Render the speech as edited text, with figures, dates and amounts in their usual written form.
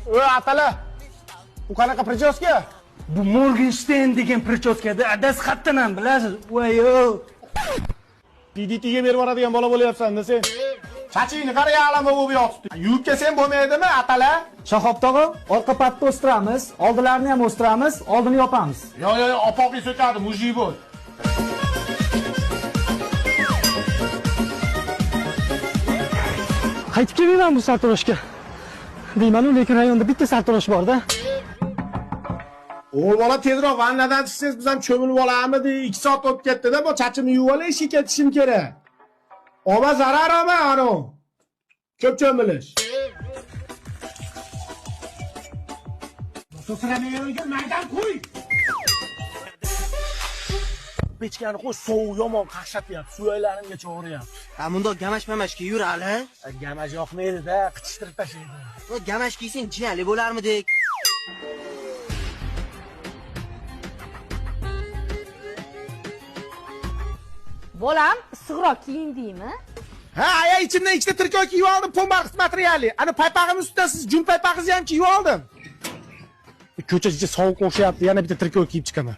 Oy, atala. Bu qanaqa prichoska? Bu Morgenstern degan prichoskada adasi xattanam bilasiz. Voy-yo. PDTga berib yuboradigan bola bo'lyapsan-da sen. Chachingni qara yalama bo'lib yotibdi. Yuvib kelsang bo'lmaydimi, atala? Shahob tog'a, orqa patni o'stiramiz, oldilarini ham o'stiramiz, oldini yopamiz. Yo, opoqing so'kadi, mujik bo'l. Qaytib kelmayman bu sartaroshga. Deyman-ku, lekin rayonda bitta sartarosh bor-da. O'g'il bola tezroq vannadan chiqsangiz biz ham cho'milib olamidi? 2 soat o'tib ketdi-da, bu chachimni yuvib olay, ishga ketishim kerak. Oma zarar olma, ano. Ko'p cho'milish. So'siramaga maydan qo'y. Pechkani qo'y, sovuq yomon qaqshatyapti, suyaklarimgacha og'riyapti. Ha, bundoq gamash-mamashga yur hali. Gamash yoqmaydi-da, qichishtirib tashlaydi. Bu gamash kiysang jinali bo'larmidik? Bolam, issiqroq kiyindingmi? Ha, ichimdan ikkita triko kiyib oldim, pombarqis materiali. Ana paypog'im ustidan siz jun paypog'ingizni ham kiyib oldim. Ko'cha sovuq o'xshayapti, yana bitta triko kiyib chiqaman.